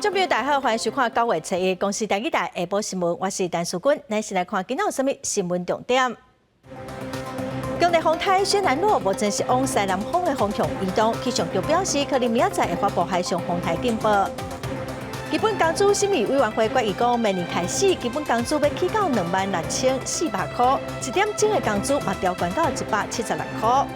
众朋友大家好，欢迎收看9月7日公视第一台下晡新闻，我是陈淑君，咱先来看今仔有什么新闻重点。今日风台宣南路目前是往西南风的方向移动，气象局表示，可能明仔载会发布海上风台警报。基本工资审议委员会决议讲，明年开始基本工资要起到26400块，一点钟的工资嘛调悬到176块。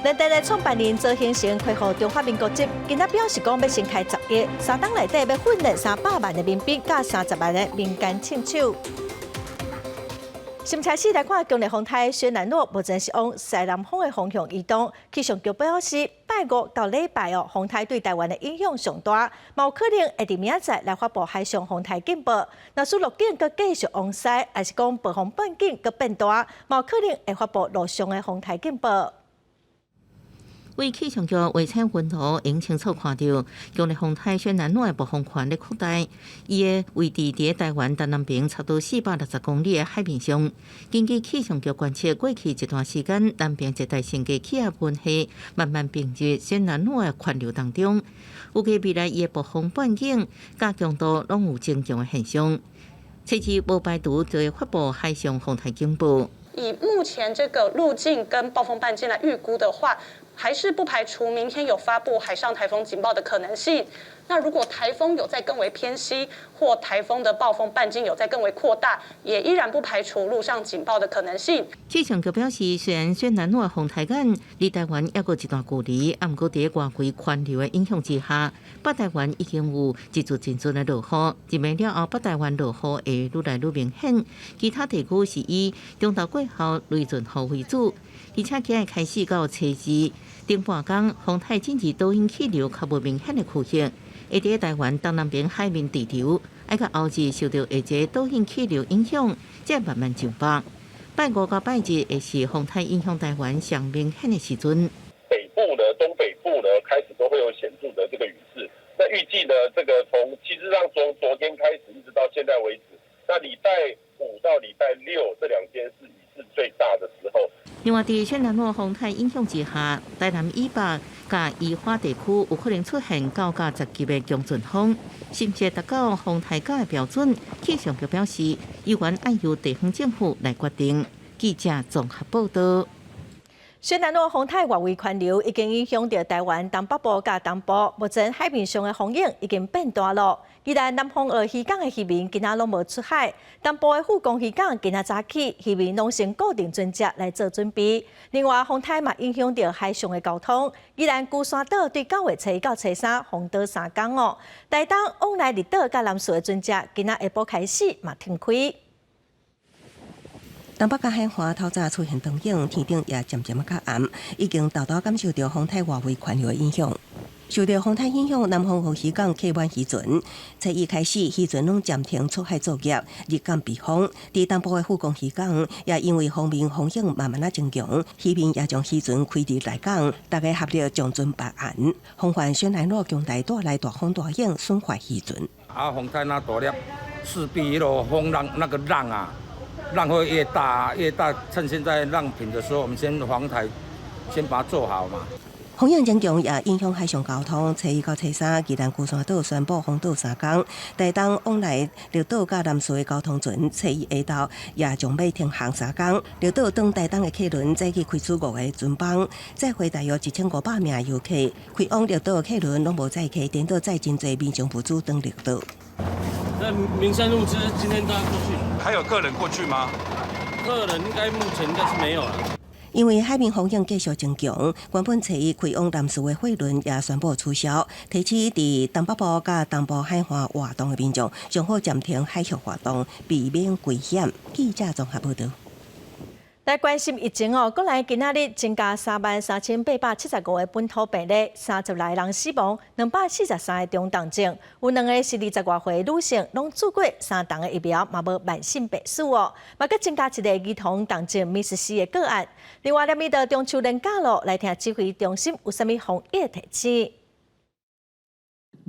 咱台的创办人周兴成开赴中华民国节，今仔表示讲要先开10个，3档内底要训练300万的民兵，甲30万的民间枪手。新车市来看，今日风台宣南路目前是往西南风的方向移动。气象局表示，拜五到礼拜风台对台湾的影响上大，嘛有可能会伫明仔载来发布海上风台警报。若是路径佮继续往西，还是讲暴风半径佮变大，嘛有可能会发布陆上的风台警报。为气象局卫星云图应清楚看到，今日风台宣南路的暴风圈咧扩大，伊的位置伫台湾东南边差不多460公里的海面上。根据气象局观测，过去一段时间，南边热带性低气压云系慢慢并入宣南路的环流当中，预计未来伊的暴风半径甲强度拢有增强的现象。初期无排除就会发布海上风台警报。以目前这个路径跟暴风半径来预估的话，还是不排除明天有发布海上台风警报的可能性。那如果台风有再更为偏西，或台风的暴风半径有再更为扩大，也依然不排除陆上警报的可能性。气象局表示，虽然宣南路的风台眼离台湾还有一段距离，不过在外围环流的影响之下，北台湾已经有一阵真阵的落雨。一暝了后，北台湾落雨会愈来愈明显，其他地区是以中昼过后雷阵雨为主，而且今日开始到初二。顶半天，风台进入导引气流较无明显的区域，会伫台湾东南边海面地流，挨到后日受到下一导引气流影响，才慢慢就北。拜五到拜日会是风台影响台湾上明显的时阵。北部呢、东北部呢，开始都会有显著的这个雨势。那预计呢，这个其实从昨天开始一直到现在为止，那礼拜5到礼拜6这2天是雨势最大的时候。另外，伫宣南路风台影响之下，台南以北甲宜花地区有可能出现9到10级的强阵风，甚至达到风台角的标准。气象局表示，有关要由地方政府来决定。记者综合报道。宣南路风台外围环流已经影响到台湾东北部甲东部，目前海面上的风影已经变大了。宜兰南方澳渔港的渔民今仔拢无出海，东部的富公渔港今仔早起渔民拢先固定船只来做准备。另外，风台嘛影响到海上的交通。宜兰龟山岛对9月7到7、3封岛3天哦，台东往来离岛甲南屿的船只今仔下晡开始嘛停开。东北甲海华透早出现灯影，天顶也渐渐较暗，已经大大感受到风台外围环流的影响。受到风台影响，南方澳渔港客湾渔船，初一开始渔船拢暂停出海作业，日间避风。伫东部的富公渔港，也因为风面风影慢慢增强，渔民也将渔船开入内港，大家合力将船白岸。风帆宣南路强大带来大风大影，损坏渔船。风台那大粒，势必一路风浪那个浪啊。浪会越大，趁现在浪平的时候，我们先防台，先把它做好嘛。风影增强也影响海上交通。初一到初3，宜兰龟山岛宣布封岛3天。台东往来绿岛甲南屿的交通船，初一下昼也将要停航3天。绿岛登台东的客轮早起开出5个船帮，载回大约1500名游客。开往绿岛的客轮拢无载客，颠倒载真侪民众不主登绿岛。那民生物资今天都要过去，还有客人过去吗？客人目前应该是没有了。因为海面风影继续增强，原本初一开往南屿的货轮也宣布取消，提醒伫东北部甲东部海岸活动的民众，上好暂停海上活动，避免危险。记者综合报道。来关心疫情哦，国内今仔日增加33875个本土病例，30来人死亡，243个中重症，有2个是20外岁女性，拢做过3档的疫苗，嘛无慢性病史哦。嘛，佮增加一个儿童重症密斯氏的个案。另外，踮到中秋连假咯，来听指挥中心有啥物防疫提醒。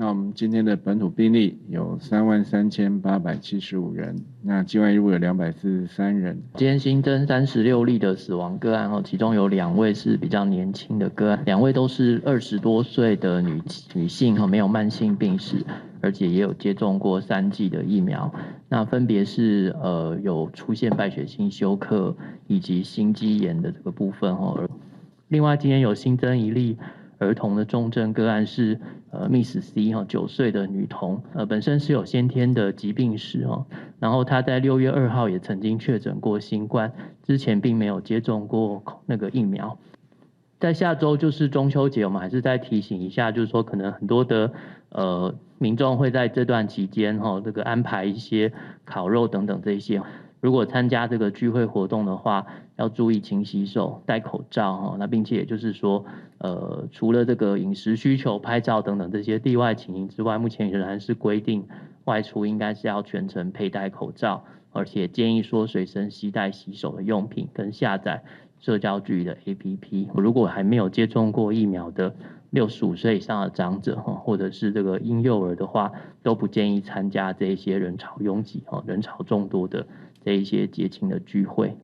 那我们今天的本土病例有33875人，那境外入有243人。今天新增36例的死亡个案，其中有2位是比较年轻的个案，2位都是20多岁的女性，没有慢性病史。而且也有接种过3剂的疫苗。那分别是有出现败血性休克以及心肌炎的这个部分哦。另外，今天有新增1例儿童的重症个案是Miss C 哈9岁的女童，本身是有先天的疾病史哦，然后她在6月2号也曾经确诊过新冠，之前并没有接种过那个疫苗。在下周就是中秋节，我们还是再提醒一下，就是说可能很多的民众会在这段期间哈这个安排一些烤肉等等这一些。如果参加这个聚会活动的话，要注意勤洗手、戴口罩哈。那并且也就是说，除了这个饮食需求、拍照等等这些例外情形之外，目前仍然是规定外出应该是要全程佩戴口罩，而且建议说随身携带洗手的用品跟下载社交距离的 APP。如果还没有接种过疫苗的65岁以上的长者或者是这个婴幼儿的话，都不建议参加这一些人潮拥挤、人潮众多的这一些节庆的聚会。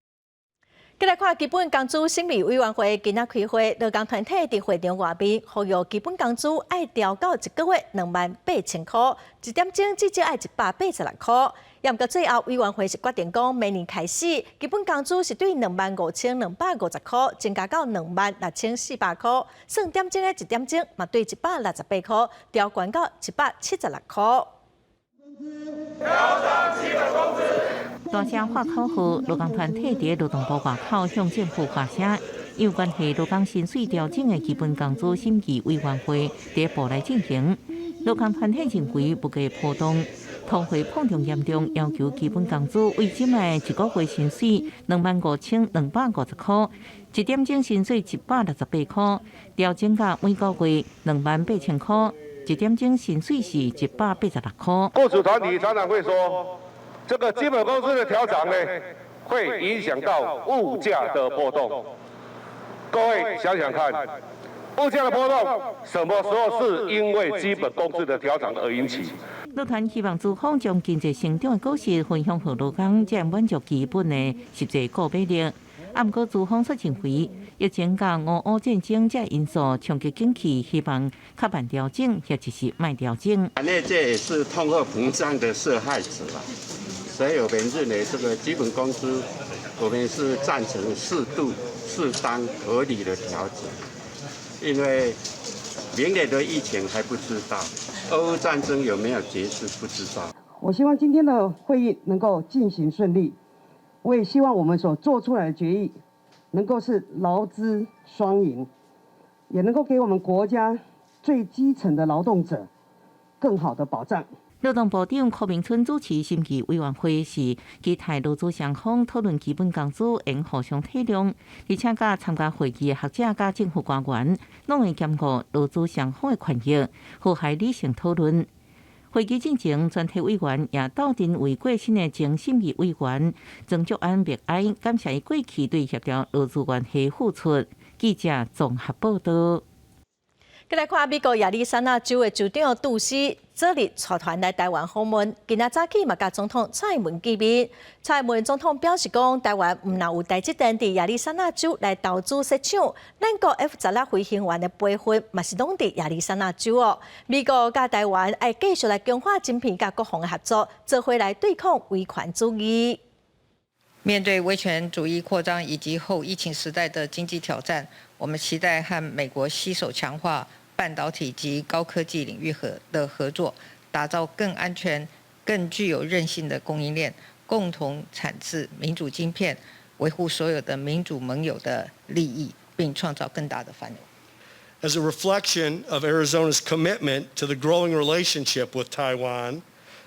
再来看基本工资审议委员会今仔开会，劳工团体伫会场外面呼吁基本工资爱调到1个月28000块，1点钟至少爱186块。也毋过最后委员会是决定讲，明年开始基本工资是对25250块增加到26400块，算点钟的1点钟嘛对168块调悬到176块。调涨基本工资。大声发口号，劳工团体伫劳动部外口向政府发声，有关系劳工薪水调整的基本工资审议委员会第一步来进行。劳工团体认为不计波动，通会碰撞严重，要求基本工资为今的1个月薪水25250块，1点钟薪水168块，调整到每个月28000块，1点钟薪水是186块。雇主团体常常会说，这个基本工资的调涨呢，会影响到物价的波动。各位想想看，物价的波动什么时候是因为基本工资的调涨而引起？劳团希望资方将经济成长的果实分享给劳工，才满足基本的实际购买力。不过资方说认为，疫情甲俄乌战争这因素冲击经济，希望较慢调整，或者是慢调整。那这也是通货膨胀的受害者啦，所以我们认为这个基本工资，我们是赞成适度、适当、合理的调整，因为明年的疫情还不知道，俄乌战争有没有结束不知道。我希望今天的会议能够进行顺利，我也希望我们所做出来的决议能够是劳资双赢，也能够给我们国家最基层的劳动者更好的保障。劳动部长柯明春主持审议委员会时，期待劳资双方讨论基本工资应互相体谅，而且甲参加会议的学者甲政府官员，拢会兼顾劳资双方的权益，和谐理性讨论。会议进前，全体委员也斗阵为过身的前审议委员曾竹安默哀，感谢伊过去对协调劳资关系付出。记者综合报道。再来看美国亚利桑那州的州长杜斯这日带团来台湾访问，今仔早起嘛甲总统蔡英文见面。蔡英文总统表示讲，台湾毋若有台积电伫亚利桑那州来投资设厂，咱国 F-16飞行员的培训嘛是拢伫亚利桑那州哦。美国甲台湾爱继续来强化晶片甲国防的合作，做伙来对抗威权主义。面对威权主义扩张以及后疫情时代的经济挑战，我们期待和美国携手强化半导体及高科技领域的合作，打造更安全、更具有韧性的供应链，共同产制民主晶片，维护所有的民主盟友的利益，并创造更大的繁荣。As a reflection of Arizona's commitment to the growing relationship with Taiwan,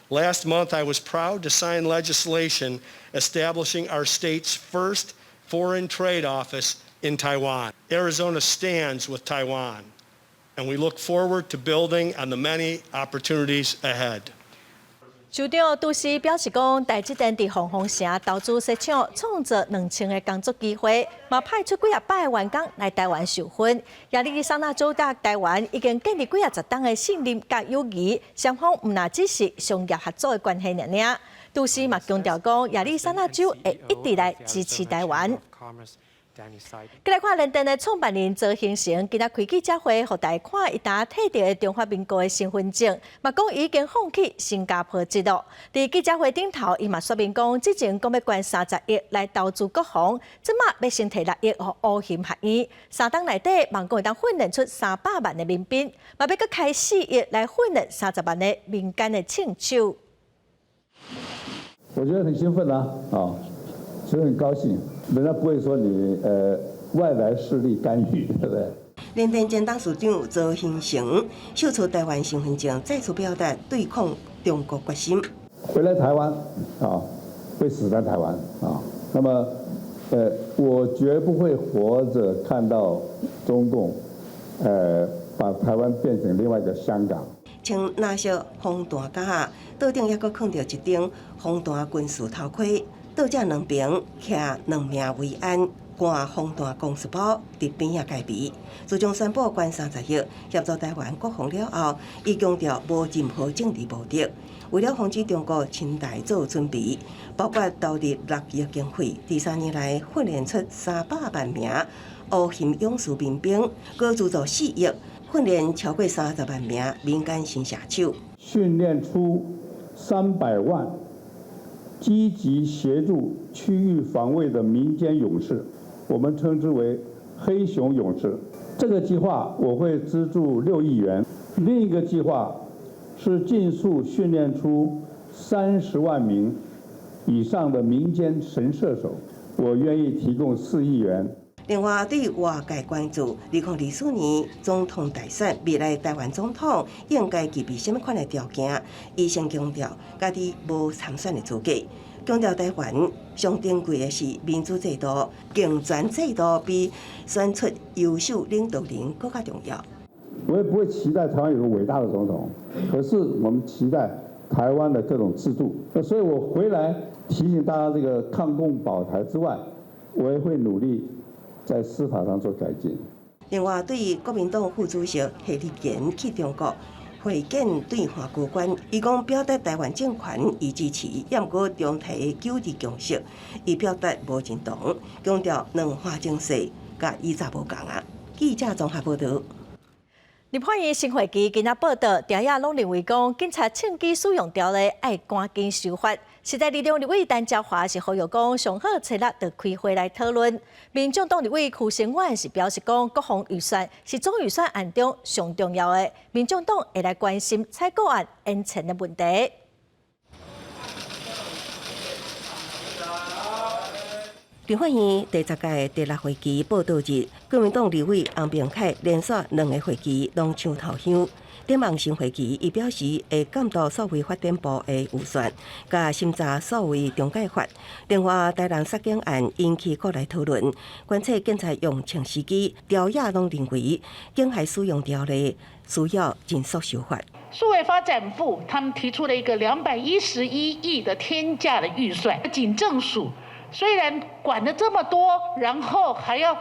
last month I was proud to sign legislation establishing our state's first foreign trade office in Taiwan. Arizona stands with Taiwan, and we look forward to building on the many opportunities ahead. 州长杜斯表示讲，台积电伫凤凰城投资设厂，创造2000个工作机会，嘛派出几百个员工来台湾受训。亚利桑那州甲台湾已经建立几10档的信任甲友谊，双方毋若只是商业合作的关系尔。杜斯嘛强调讲，亚利桑那州会一直来支持台湾。再来看伦敦的创办人周兴成，今仔开记者会，互大家看伊打摕到的中华民国的身份证，嘛讲已经放弃新加坡制度。伫记者会顶头，伊嘛说明讲，之前讲要捐30亿来投资国防，即马要先摕6亿互乌鑫学院，3档内底，网讲会当训练出300万的民兵，嘛要搁开4亿来训练30万的民间的枪手。我觉得很兴奋啊，所以很高兴，人家不会说你外来势力干预，对不对？联电前董事长周兴成秀出台湾身份证，再次表达对抗中国决心。回来台湾会死在台湾那么我绝不会活着看到中共把台湾变成另外一个香港。穿蓝色防弹甲，桌顶还阁放着一顶防弹军事头盔。倒这两边徛2名维安，挂防弹公事包伫边仔戒备。自从宣布捐30亿协助台湾国防了后，伊强调无任何政治目的，为了防止中国侵台做准备，包括投入6亿经费，第3年来训练出300万名乌鑫勇士民兵，搁资助4亿训练超过30万名民间新社手，训练出300万。积极协助区域防卫的民间勇士，我们称之为黑熊勇士。这个计划我会资助6亿元。另一个计划是尽速训练出30万名以上的民间神射手，我愿意提供4亿元。另外，对于外界关注2024年总统大选，未来台湾总统应该具备什么款的条件？伊先强调，家己无参选的资格，强调台湾上珍贵的是民主制度，竞选制度比选出优秀领导人更加重要。我也不会期待台湾有个伟大的总统，可是我们期待台湾的各种制度。所以我回来提醒大家，这个抗共保台之外，我也会努力在司法上做改进。另外，对于国民党副主席夏立言去中国会见对华高官，伊讲表达台湾政权伊支持，也毋过重提9二共识，伊表达无认同，强调两华政策甲以前无共啊。记者综合报道。立法院新会期今仔报道，大家拢认为讲，警察枪支使用条例爱赶紧修法。实在力量立委陈椒华是呼吁讲，上好找6就开会来讨论。民众党立委邱成远是表示讲，国防预算是总预算案中上重要的，民众党会来关心采购案延前的问题。立法院第10届第6会期报道日，国民党立委洪炳凯连续2个会期拢抢头香。展望新会期，伊表示会监督所谓发展部的预算，甲审查所谓中介法。另外，台南杀警案引起国内讨论，观测警察用枪司机调也拢认为，警械使用条例需要尽速修法。数位发展部他们提出了一个211亿的天价的预算，警政署虽然管了这么多，然后还要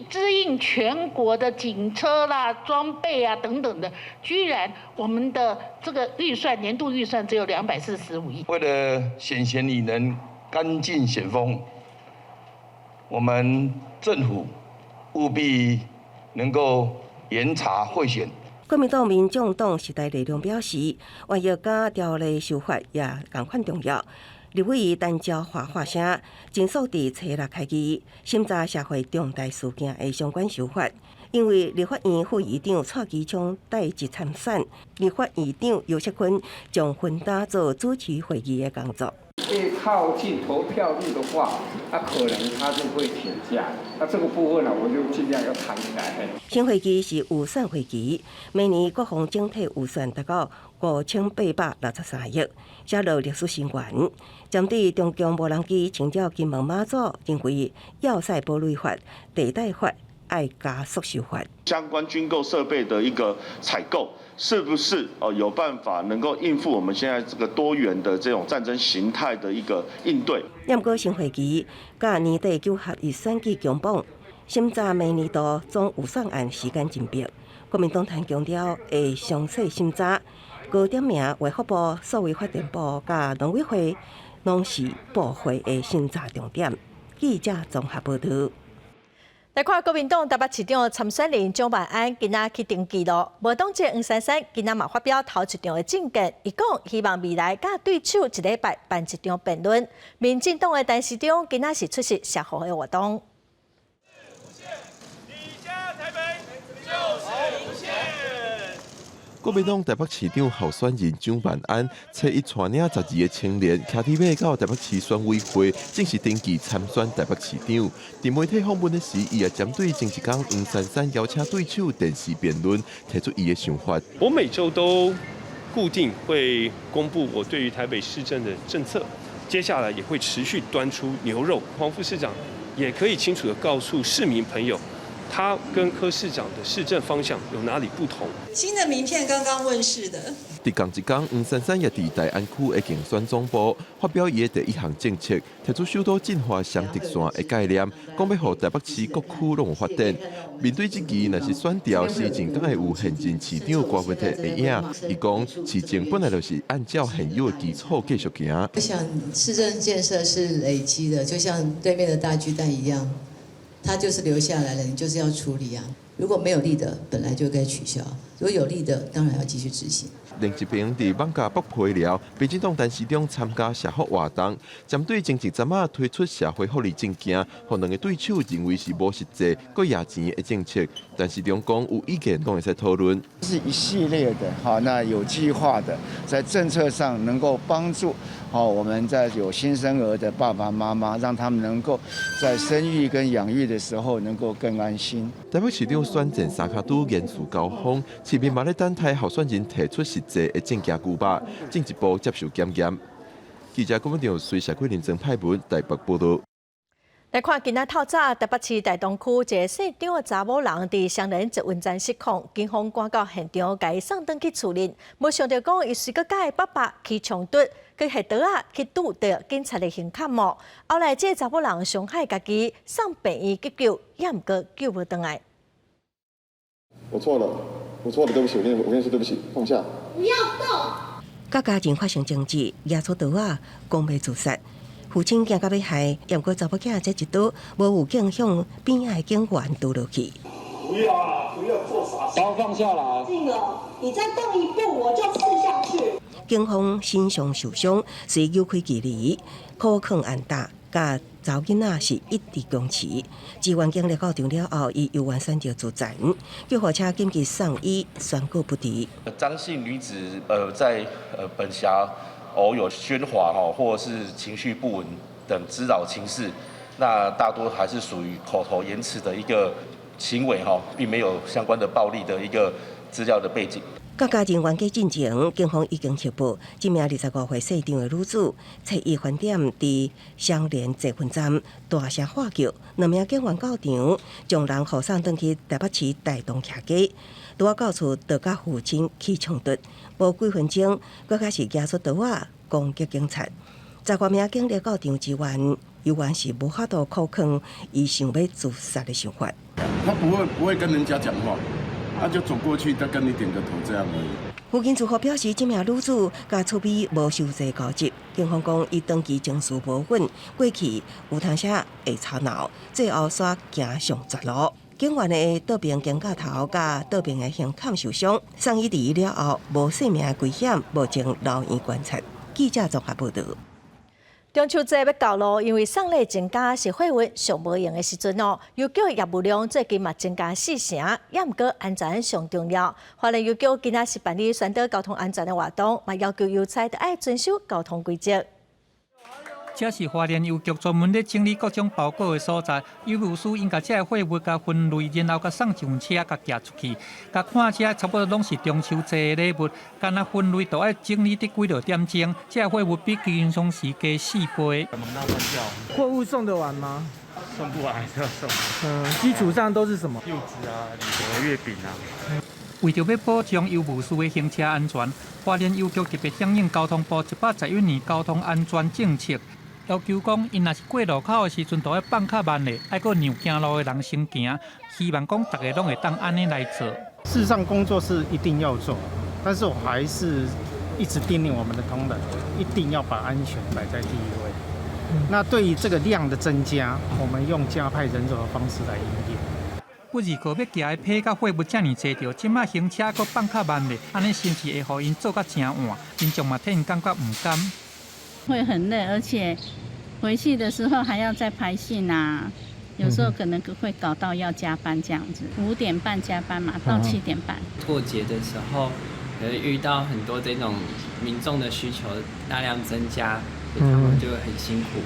支应全国的警车啦、装备啊等等的，居然我们的这个预算年度预算只有245亿。为了选贤与能、干净选风，我们政府务必能够严查贿选。国民党、民众党时代力量表示，愿意甲条例修法也同款重要。立委陈椒华发声，尽速伫初6开议审查社会重大事件的相关修法。因为立法院副议长蔡其昌代志参选，立法院长游锡堃将分担做主持会议的工作。越靠近投票日的话，可能他就会请假。这个部分呢，我就尽量要谈起来。新会期是预算会期，每年国防整体预算达到5863亿，写入历史新高。针对中共无人机侵扰金门马祖，认为要塞堡垒法、地带法爱加速修法。相关军购设备的一个采购，是不是有办法能够应付我们现在这个多元的这种战争形态的一个应对？不过新会期甲年底9合一选举强绑，审查明年度总预算案时间真迫。国民党团强调会详细审查，高点名卫福部、所谓发展部甲农委会，拢是部会的审查重点。记者综合报道。来看国民党台北市长参选人蒋万安今仔去登记咯。无党籍黄珊珊今仔嘛发表头一场的政见，伊讲希望未来甲对手一礼拜办一场辩论。民进党的陈时中今仔是出席社会的活动。国民党台北市长候选人蒋万安找伊带领12个青年，骑铁马到台北市选委会正式登记参选台北市长。伫媒体访问的时，伊也针对前一天黄珊珊邀请对手电视辩论，提出伊的想法。我每周都固定会公布我对于台北市政的政策，接下来也会持续端出牛肉。黄副市长也可以清楚地告诉市民朋友，他跟柯市长的市政方向有哪里不同？新的名片刚刚问世的。伫同一天，黄珊珊也伫大安区的竞选总部发表伊的第一项政策，提出首都进化双直线的概念，讲要让台北市各区拢有发展。面对这期，若是选调市政，敢会有现任市长郭文泰的影。伊讲市政本来就是按照现有的基础继续行。我想市政建设是累积的，就像对面的大巨蛋一样。它就是留下来了，你就是要处理啊。如果没有利的，本来就该取消；如果有利的，当然要继续执行。另一边，伫艋舺北皮寮，民进党陈时中参加社福活动，针对前一阵仔推出社会福利证件，互两个对手认为是无实际、佫野钱的政策。陈时中讲有意见，都会使讨论。是一系列的，好，那有计划的，在政策上能够帮助好我们在有新生儿的爸爸妈妈，让他们能够在生育跟养育的时候能够更安心。台北市长选战三脚督严肃交锋，市民嘛咧等待候选人提出实际的政见具吧，进一步接受检验。记者郭文章随社区认证派文台北报道。来看今仔透早，台北市大东区一个姓张的查某人伫双连捷运站失控，警方赶到现场，甲伊送转去处理。没想到讲，伊随个甲伊爸爸起冲突，佮下刀啊去拄着警察的刑卡幕。后来这查某人伤害家己，送病院急救，也毋过救无倒来。我错了，对不起，我跟你说对不起，放下。不要动。甲家庭发生争执，拿出刀啊，讲要自杀。父亲惊到要害，也毋过查某囝这一刀无有警向边仔警员拄落去。不要做傻事，放下来。定了，你再动一步，我就刺下去。警方身上受伤，虽有开距离，可抗按打，甲查某囡仔是一直僵持。支援警力到场了后，伊又完选择自残，救护车紧急送医，宣告不治。张姓女子在本辖偶有喧哗或是情绪不稳等滋扰情事，那大多还是属于口头言辞的一个行为并没有相关的暴力的一个资料的背景。甲家人冤家进前，警方已经接报，这名25岁姓张的女子，找伊饭店伫双连捷运站大声喊叫，两名警员到场，将人护送转去台北市大东徛街。拄到厝，就甲父亲起冲突，无几分钟，佫开始拿出刀啊攻击警察。10多名警力到场支援，犹原是无法度抗拒伊想要自杀的想法。他不会跟人家讲话。他就走过去，再跟你点个头，这样而已。附近住户表示，这名女子甲厝边无受济交集。警方讲，伊长期情绪无稳，过去有通些会吵闹，最后煞行上绝路。警员的倒边肩胛头甲倒边的胸坎受伤，送医治愈了后无生命危险，目前留院观察。记者综合报道。中秋节要到咯，因为送礼增加是货运上无用的时阵哦。邮局业务量最近嘛增加4成，也毋过安全上重要。华人邮局今仔是办理宣导交通安全的活动，嘛要求邮差都爱遵守交通规则。这是花莲邮局专门咧整理各种包裹的所在，邮务师应甲这货物甲分类，然后甲送上车，甲寄出去。甲看这差不多拢是中秋节的礼物，干那分类都要整理得几多点钟，这货物比平常时加4倍。货物送得完吗？送不完还是要送。基础上都是什么？柚子啊、礼盒、月饼啊。为着要保障邮务师的行车安全，花莲邮局特别响应交通部111年交通安全政策。要求讲，因若是过路口的时阵，都要放较慢的，爱个让行路的人先行。希望讲大家拢会当安尼来做。事实上，工作是一定要做，但是我还是一直叮咛我们的同仁，一定要把安全摆在第一位。那对于这个量的增加，我们用加派人手的方式来营业。不二个要寄的批甲货物遮尔济着，即卖行车阁放较慢咧，安尼是毋是会互因做甲真晚？民众嘛替因感觉唔甘。会很累，而且回去的时候还要再排信啊。有时候可能会搞到要加班这样子，5点半加班嘛，到7点半。过节的时候，遇到很多这种民众的需求大量增加，所以他们就会很辛苦。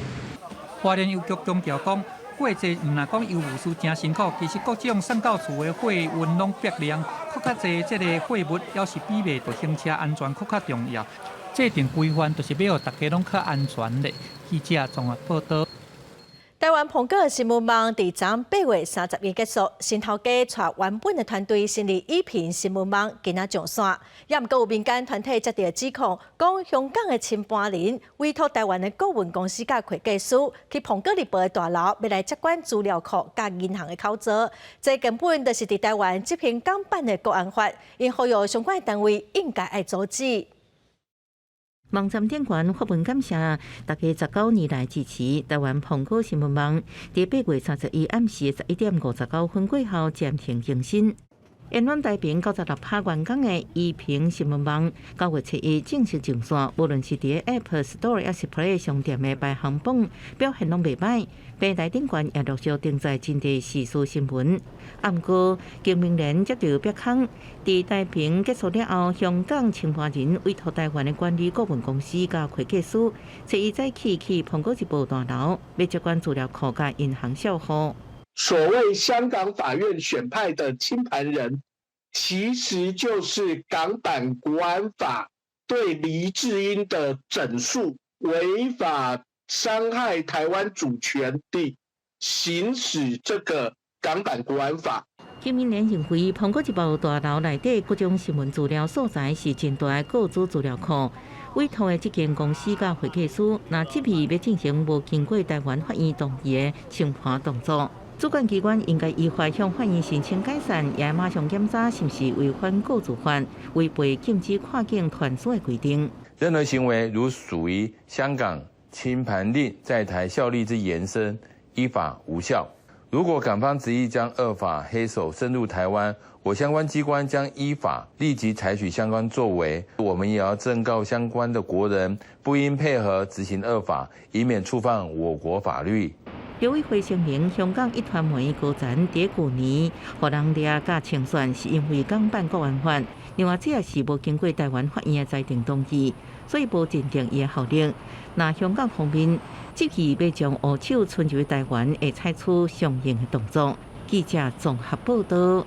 花莲邮局强调讲，过节唔若讲邮务师真辛苦，其实各种送到厝的货运拢别量，搁较济这个货物要是比袂着行车安全，搁较重要。制定规范就是要让大家拢较安全咧。记者综合报道。台湾澎哥新闻网伫昨8月30日结束，新头家带原本的团队成立依萍新闻网，今仔上线。也毋过有民间团体接到指控，讲香港的亲班人委托台湾的顾问公司甲会计师去澎哥日报的大楼，要来接管资料库甲银行的口座。这根本就是伫台湾执行港版的国安法，因呼吁相关单位应该爱阻止。网站电管发文感谢大家19年来支持台湾澎哥新闻网。伫8月31日暗时11点59分过后暂停更新。沿湾台屏96趴员工的依萍新闻网9月7日正式上线，无论是伫 App Store 还是 Play 商店的排行榜表现拢袂歹。平台顶管也陆续登载真侪时事新闻。啊，毋过经明联接到表控，伫台屏结束了后，香港承办人委托台湾的管理顾问公司甲会计师7日早起去澎哥日报大楼，要接管资料库甲银行账户。所谓香港法院选派的清盘人，其实就是港版国安法对黎智英的整肃，违法伤害台湾主权地行使这个港版国安法。经民联认为，澎哥日报大楼内底各种新闻资料所在是真大的个资资料库。委托的这间公司甲会计师，若执意要进行无经过台湾法院同意的清盘动作，主管机关应该依法向法院申请解散，也马上检查是不是违反个资法，违背禁止跨境团署的规定。任何行为如属于香港清盘令在台效力之延伸，依法无效。如果港方执意将恶法黑手深入台湾，我相关机关将依法立即采取相关作为。我们也要正告相关的国人，不应配合执行恶法，以免触犯我国法律。刘委会声明，香港一团媒高层伫去年互人掠甲清算，是因为港版国安法，另外这也是无经过台湾法院的裁定同意，所以无认定伊的效力。那香港方面即期要将乌手伸入台湾，会采取相应的动作。记者综合报道。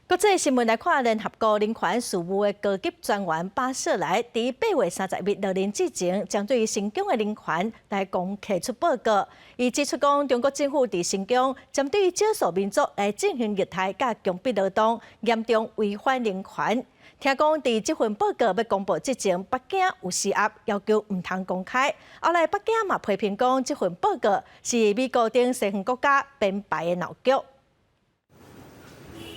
国际新闻来看，联合国人权事务的高级专员巴舍莱伫8月30日落任之前，将对新疆的人权来公开出报告。伊指出讲，中国政府伫新疆针对少数民族来进行虐待甲强迫劳动，严重违反人权。听讲伫这份报告要公布之前，北京有施压，要求唔通公开。后来北京嘛批评讲，这份报告是美国等西方国家编排的闹剧。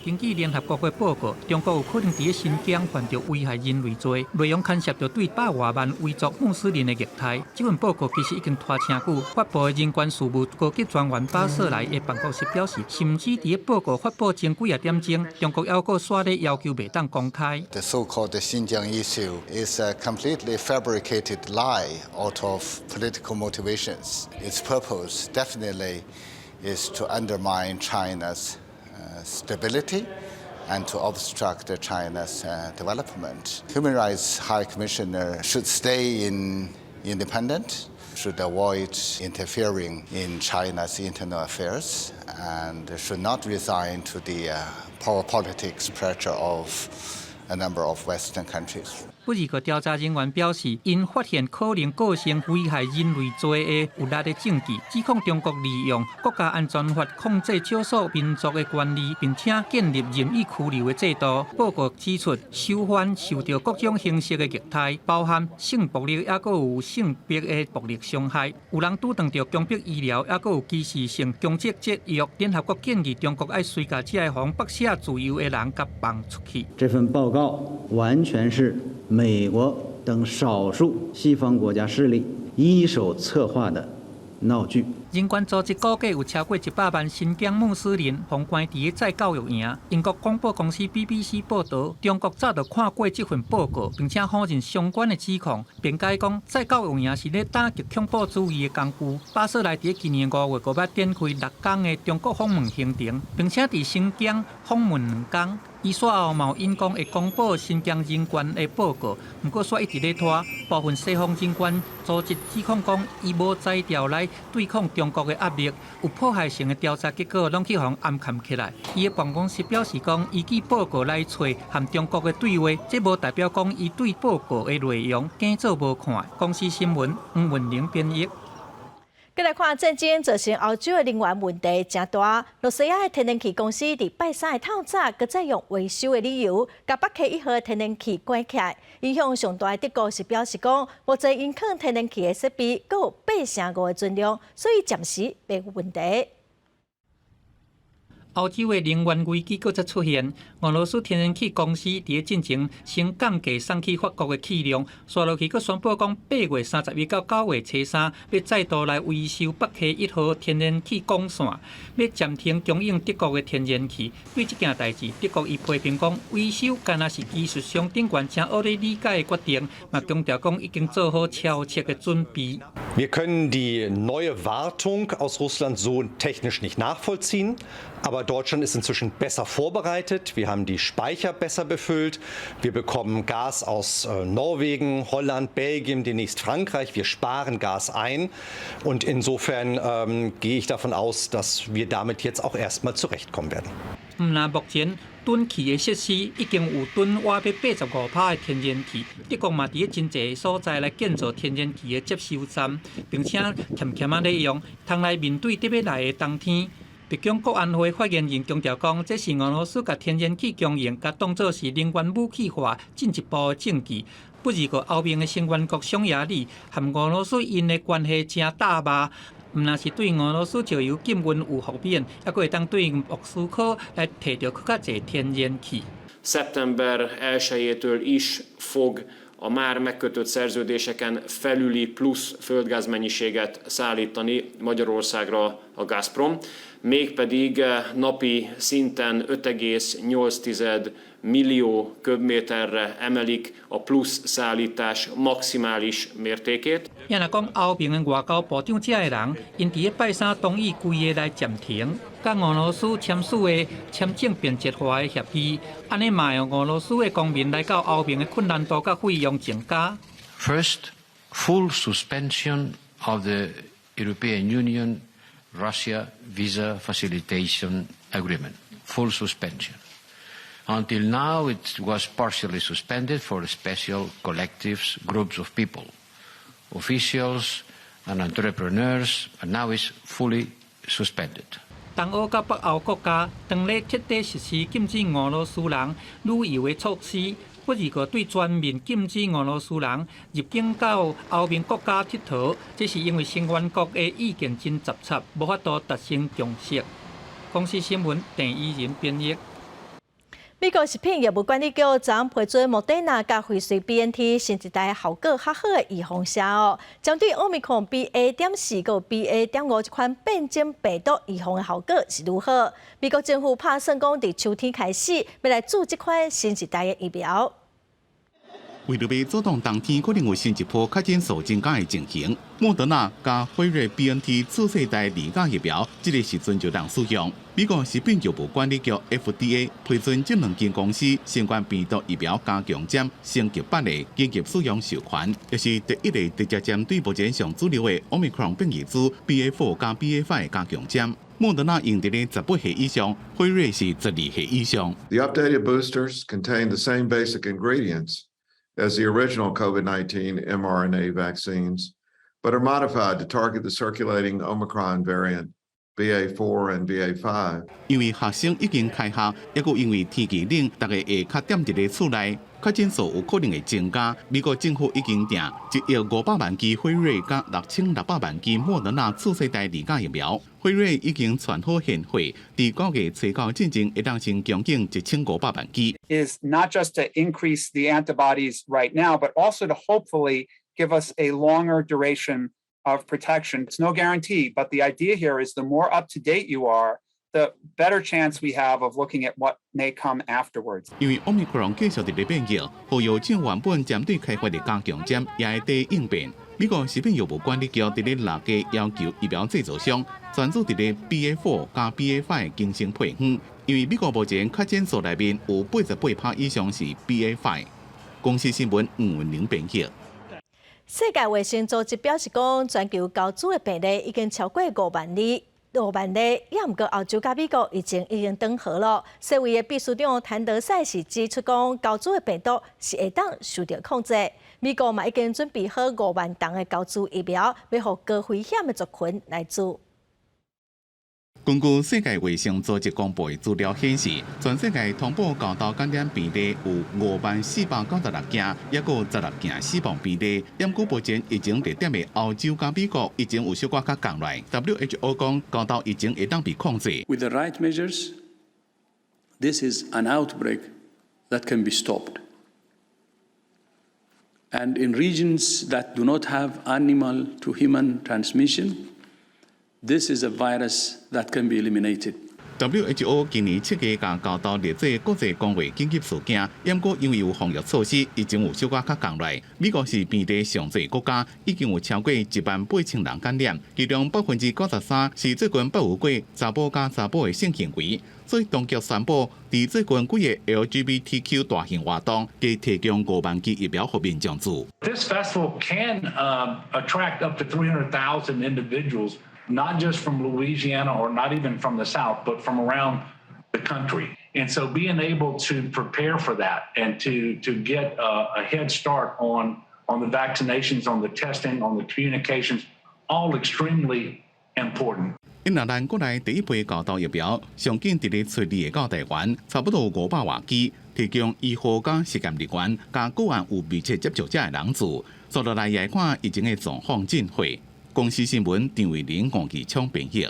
根据联合国的报告，中国有可能伫新疆犯着危害人类罪，内容牵涉到对100多万维族穆斯林的虐待。这份报告其实已经拖真久。发布的人权事务高级专员巴舍莱的办公室表示，甚至伫报告发布前几点钟，中国还阁刷咧要求袂当公开。The so-called Xinjiang issue is a completely fabricated lie out of political motivations. Its purpose definitely is to undermine China's stability and to obstruct China's development. Human Rights High Commissioner should stay independent, should avoid interfering in China's internal affairs, and should not resign to the power politics pressure of a number of Western countries. 不二个调查人员表示，因发现可能构成危害人类罪的有力的证据，指控中国利用国家安全法控制少数民族的权利，并且建立任意拘留的制度。报告指出，囚犯受到各种形式的虐待，包含性暴力，也阁有性别的暴力伤害。有人拄撞到强迫医疗，也阁有歧视性攻击节育。联合国建议中国要随甲这个防白色自由的人甲放出去。这份报告完全是美国等少数西方国家势力一手策划的闹剧。人权组织估计有超过100万新疆穆斯林封关伫个再教育营。英国广播公司 BBC 报道，中国早就看过这份报告，并且否认相关的指控，辩解讲再教育营是咧打击恐怖主义的工具。巴瑟莱伫今年5月5日展开6天的中国访问行程，并且伫新疆访问2天。伊随后嘛有因公会公布新疆人权的报告，不过却一直咧拖。部分西方人权组织指控讲，伊无在调来对抗中国的压力，有迫害性的调查结果拢去互暗藏起来。伊的办公室表示讲，依据报告来找和中国的对话，这无代表讲伊对报告的内容假做无看。公司新闻黄文玲编译。再来看战争造成欧洲的能源问题真大，罗西亚的天然气公司伫拜三的透早，佮再用维修的理由，甲北溪1号天然气关起来。影响上大的德国是表示讲，目前因抗天然气的设备佮有85%的存量，所以暂时没有问题。欧洲的能源危机搁再出现，俄罗斯天然气公司伫进前先降价送去法国的气量，刷落去搁宣布讲8月31到9月初3要再度来维修北溪1号天然气管线，要暂停供应德国的天然气。对这件代志，德国伊批评讲维修干那是技术上顶悬且恶理理解的决定，嘛强调讲已经做好超前的准备。Wir können die neue Wartung aus Russland so technisch nicht nachvollziehen. Aber Deutschland ist inzwischen besser vorbereitet. Wir haben die Speicher besser befüllt. Wir bekommen Gas aus Norwegen, Holland, Belgien, demnächst Frankreich. Wir sparen Gas ein. Und insofern gehe ich davon aus, dass wir damit jetzt auch erstmal zurechtkommen werden. 目前囤气的设施已经有囤挖约85%的天然气，德国嘛伫真侪所在来建造天然气的接收站，并且欠啊利用，通来面对特别来的冬天。北京国安会发言人强调讲，这是俄罗斯甲天然气供应，甲当作是能源武器化进一步的证据。不如个欧盟的成员国匈牙利和俄罗斯因的关系真大吧？毋但是对俄罗斯石油禁运有负面，还佫会当对莫斯科来摕到更加侪天然气。Szeptember 1-től is fog a már megkötött szerződéseken felüli plusz földgázmennyiséget szállítani Magyarországra a Gazprom, mégpedig napi szinten 5,8 millió köbméterre emelik a plusz szállítás maximális mértékét. 也若讲欧盟的外交部长这个人，因伫拜三同意规个来暂停，甲俄罗斯签署的签证便捷化的协议，安尼嘛让俄罗斯的公民来到欧盟的困难度甲费用增加。First, full suspension of the European Union-Russia visa facilitation agreement. Full suspension. Until now, it was partially suspended for special collectives, groups of people, officials and entrepreneurs, and now it's fully suspended. 东欧甲北欧国家当咧彻底实施禁止俄罗斯人旅游的措施，不如个对全面禁止俄罗斯人入境到欧盟国家佚佗，这是因为成员国的意见真杂杂，无法度达成共识。公司新闻郑依仁编译。美国食品业务管理局昨批准莫德纳甲辉瑞 BNT 新一代效果较好的预防针哦，针对奥密克戎 BA.4 和 BA.5 这款变种病毒预防的效果是如何？美国政府打算讲伫秋天开始要来注这款新一代的疫苗。为了要阻挡冬天可能有新一波确诊数增加的情形，莫德纳加辉瑞 BNT 次世代2价疫苗，这个时阵就当使用。美国食品药物管理局 FDA 批准这2间公司新冠病毒疫苗加强针升级版的紧急使用授权，也是第一个直接针对目前上主流的 Omicron 变异株 BA.4 加 BA.5 的加强针。莫德纳用在咧18岁以上，辉瑞是12岁以上。The updated boosters contain the same basic ingredients as the original COVID-19 mRNA vaccines, but are modified to target the circulating Omicron variant BA.4 and BA.5. 因为学生已经开学，也佮因为天气冷，大家会较踮伫咧厝内，确诊数有可能会增加。美国政府已经订1亿500万剂辉瑞加6600万剂莫德纳次世代2价疫苗。辉瑞已经传好现货，伫9月初到进前会当先将近1500万剂。Is not just to increase the antibodies right now, but also to hopefully give us a longer duration of protection. It's no guarantee, but the idea here is the more up to date you are, the better chance we have of looking at what may come afterwards. 因为 Omicron 继续伫咧变异，呼吁将原本针对开发的加强针也会得应变。美国食品药物管理局伫咧6月要求疫苗制造商专注伫咧 BA.4 加 BA.5 的竞争配方，因为美国目前确诊数内面有88%以上是 BA.5。公司新闻吴文玲编译。世界卫生组织表示讲，全球高主的病例已经超过5万例。也毋过欧洲甲美国已经登河了。世卫的秘书长谭德赛是指出讲，高主的病毒是会当受到控制。美国嘛已经准备好5万吨的高主疫苗，要互高风险的族群来做。根据世界卫生组织公布的资料显示，全世界通报猴痘感染病例有50496件，也有16件死亡病例。不过目前疫情热点的欧洲甲美国已经有小可较降落。WHO 讲，猴痘疫情会当被控制。With the right measures, this is an outbreak that can be stopped. And in regions that do not have animal to human transmission,This is a virus that can be eliminated. WHO 今年7月将猴痘列做国际公卫紧急事件，不过因为有防疫措施，已经有小可较降落。美国是病例上侪国家，已经有超过18000人感染，其中93%是最近报有过查甫加查甫的性行为。所以当局宣布，伫最近几个 LGBTQ 大型活动，加提供5万剂疫苗给民众做。This festival can attract up to 300,000 individuals. Not just from Louisiana or not even from the South, but from around the country. And so being able to prepare for that and to get a head start on the vaccinations, on the testing, on the communications, all extremely important. 因若咱国内第一批猴痘疫苗，上紧伫咧7月到台湾，差不多500多剂，提供医护甲实验人员甲个案有密切接触者的人数，接落来也看疫情的状况进会。公司新闻张伟玲、黄继昌编译。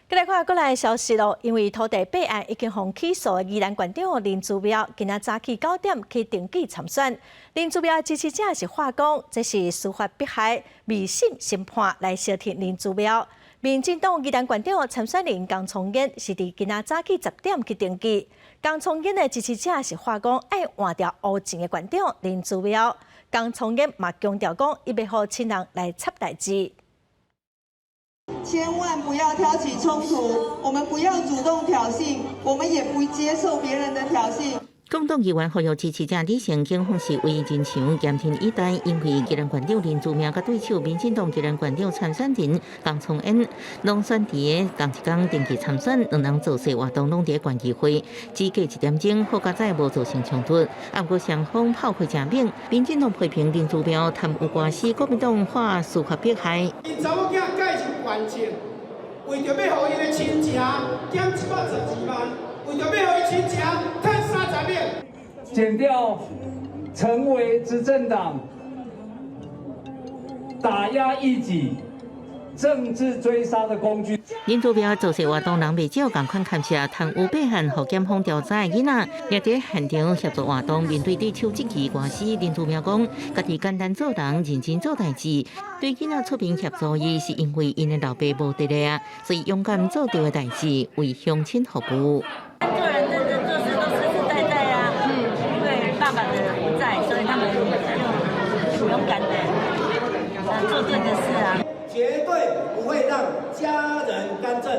再来看国内消息咯，因为土地弊案已经被起诉的宜兰县长林志标，今仔早起9点去登记参选。林志标支持者是话讲，这是司法迫害、未审审判来消停林志标。民进党宜兰县长参选人江聪燕是伫今仔早起10点去登记。江聪燕的支持者是话讲，爱换掉乌钱的县长林志标。江聪燕嘛强调讲，伊要互亲人来插代志。千万不要挑起冲突，我们不要主动挑衅，我们也不接受别人的挑衅。共党议员呼吁支持者理性警方示威真相，严听以待，因为宜兰县长林志明甲对手民进党宜兰县长参选人江聪燕，拢选伫同一天登记参选，两人造势活动拢伫县议会，只隔1点钟，好佳在无造成冲突。不过双方炮火正猛，民进党批评林志标贪污官司，国民党话司法迫害。因查某囝介入关键，为着要互伊的亲情减112万，为着要互伊亲情趁30万。减掉成为执政党打压异己、政治追杀的工具。林志标造势活动人未少共款感谢贪污弊案和检方调查的囡仔，也伫现场协助活动。面对对手这起官司，林志标讲，家己简单做人，认真做代志。对囡仔出面协助伊，是因为因的老爸无伫咧啊，所以勇敢做对的代志，为乡亲服务。做人认真做事都实实在在啊，因为爸爸的不在，所以他们就勇敢的做对的事啊。绝对不会让家人干政，